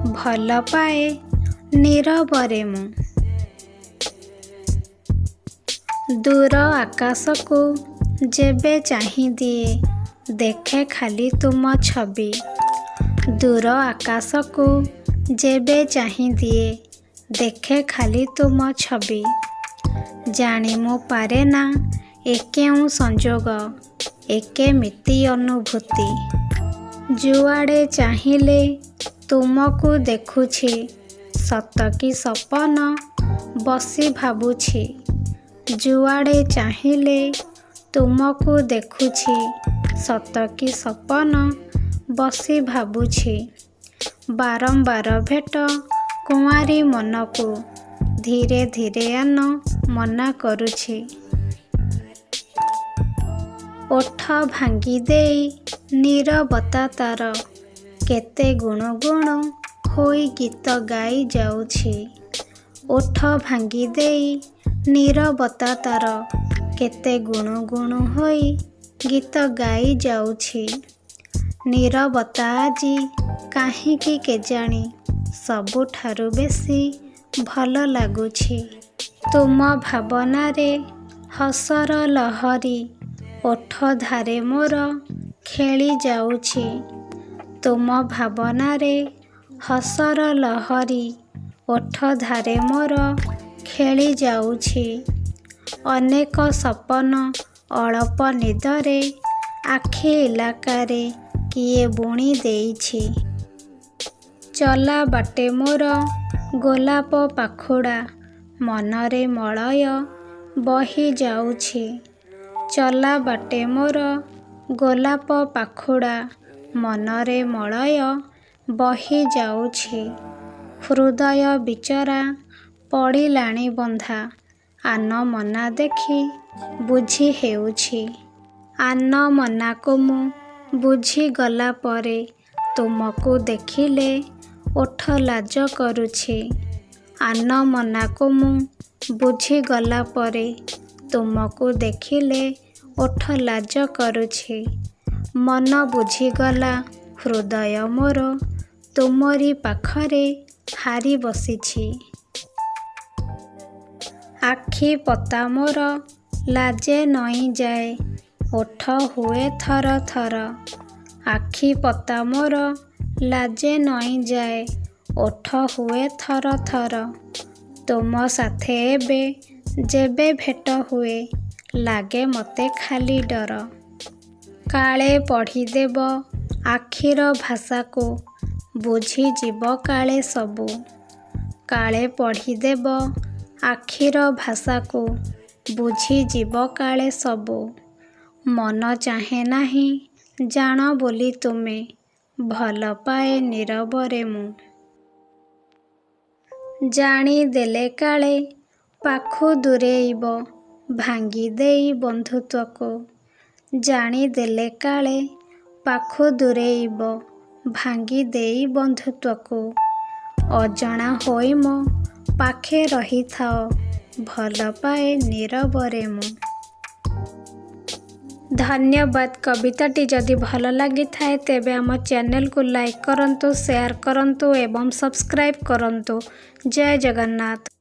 ଭଲ ପାଏ ନୀରବରେ ମୁଁ। ଦୂର ଆକାଶକୁ ଯେବେ ଚାହିଁଦିଏ ଦେଖେ ଖାଲି ତୁମ ଛବି। ଦୂର ଆକାଶକୁ ଯେବେ ଚାହିଁଦିଏ ଦେଖେ ଖାଲି ତୁମ ଛବି। ଜାଣି ମୁଁ ପାରେ ନା ଏ କେଉଁ ସଂଯୋଗ, ଏ କେମିତି ଅନୁଭୂତି। ଯୁଆଡ଼େ ଚାହିଁଲେ ତୁମକୁ ଦେଖୁଛି, ସତ କି ସପନ ବସି ଭାବୁଛି। ଯୁଆଡ଼େ ଚାହିଁଲେ ତୁମକୁ ଦେଖୁଛି, ସତ କି ସପନ ବସି ଭାବୁଛି। ବାରମ୍ବାର ଭେଟ କୁଆଁରୀ ମନକୁ ଧୀରେ ଧୀରେ ଆନ ମନା କରୁଛି। ଓଠ ଭାଙ୍ଗି ଦେଇ ନୀରବତା ତାର କେତେ ଗୁଣୁ ଗୁଣୁ ହୋଇ ଗୀତ ଗାଇ ଯାଉଛି। ଓଠ ଭାଙ୍ଗି ଦେଇ ନୀରବତା ତାର କେତେ ଗୁଣୁ ଗୁଣୁ ହୋଇ ଗୀତ ଗାଇ ଯାଉଛି। ନୀରବତା ଆଜି କାହିଁକି କେଜାଣି ସବୁଠାରୁ ବେଶୀ ଭଲ ଲାଗୁଛି। ତୁମ ଭାବନାରେ ହସର ଲହରୀ ଓଠ ଧାରେ ମୋର ଖେଳି ଯାଉଛି। ତୁମ ଭାବନାରେ ହସର ଲହରୀ ଓଠ ଧାରେ ମୋର ଖେଳି ଯାଉଛି। ଅନେକ ସପନ ଅଳପ ନିଦରେ ଆଖି ଇଲାକାରେ କିଏ ବୁଣି ଦେଇଛି। ଚଲା ବାଟେ ମୋର ଗୋଲାପ ପାଖୁଡ଼ା ମନରେ ମଳୟ ବହି ଯାଉଛି। ଚଲା ବାଟେ ମୋର ଗୋଲାପ ପାଖୁଡ଼ା ମନରେ ମଳୟ ବହି ଯାଉଛି। ହୃଦୟ ବିଚରା ପଡ଼ିଲାଣି ବନ୍ଧା, ଆନମନା ଦେଖି ବୁଝି ହେଉଛି। ଆନମନାକୁ ମୁଁ ବୁଝିଗଲା ପରେ ତୁମକୁ ଦେଖିଲେ ଓଠ ଲାଜ କରୁଛି। ଆନମନାକୁ ମୁଁ ବୁଝିଗଲା ପରେ ତୁମକୁ ଦେଖିଲେ ଓଠ ଲାଜ କରୁଛି। ମନ ବୁଝିଗଲା ହୃଦୟ ମୋର ତୁମରି ପାଖରେ ହାରି ବସିଛି। ଆଖି ପତା ମୋର ଲାଜେ ନଇଁଯାଏ, ଓଠ ହୁଏ ଥର ଥର। ଆଖି ପତା ମୋର ଲାଜେ ନଇଁଯାଏ, ଓଠ ହୁଏ ଥର ଥର। ତୁମ ସାଥେ ଏବେ ଯେବେ ଭେଟ ହୁଏ ଲାଗେ ମୋତେ ଖାଲି ଡର। କାଳେ ପଢ଼ିଦେବ ଆଖିର ଭାଷାକୁ ବୁଝିଯିବ କାଳେ ସବୁ। କାଳେ ପଢ଼ିଦେବ ଆଖିର ଭାଷାକୁ ବୁଝିଯିବ କାଳେ ସବୁ। ମନ ଚାହେଁ ନାହିଁ ଜାଣ ବୋଲି ତୁମେ, ଭଲ ପାଏ ନୀରବରେ ମୁଁ। ଜାଣିଦେଲେ କାଳେ ପାଖୁ ଦୂରେଇବ ଭାଙ୍ଗି ଦେଇ ବନ୍ଧୁତ୍ୱକୁ। ଜାଣିଦେଲେ କାଳେ ପାଖୁ ଦୂରେଇବ ଭାଙ୍ଗି ଦେଇ ବନ୍ଧୁତ୍ୱକୁ। ଅଜଣା ହୋଇ ମୋ ପାଖେ ରହିଥାଅ, ଭଲ ପାଏ ନୀରବରେ ମୁଁ। ଧନ୍ୟବାଦ। କବିତାଟି ଯଦି ଭଲ ଲାଗିଥାଏ ତେବେ ଆମ ଚ୍ୟାନେଲକୁ ଲାଇକ୍ କରନ୍ତୁ, ସେୟାର କରନ୍ତୁ ଏବଂ ସବସ୍କ୍ରାଇବ୍ କରନ୍ତୁ। ଜୟ ଜଗନ୍ନାଥ।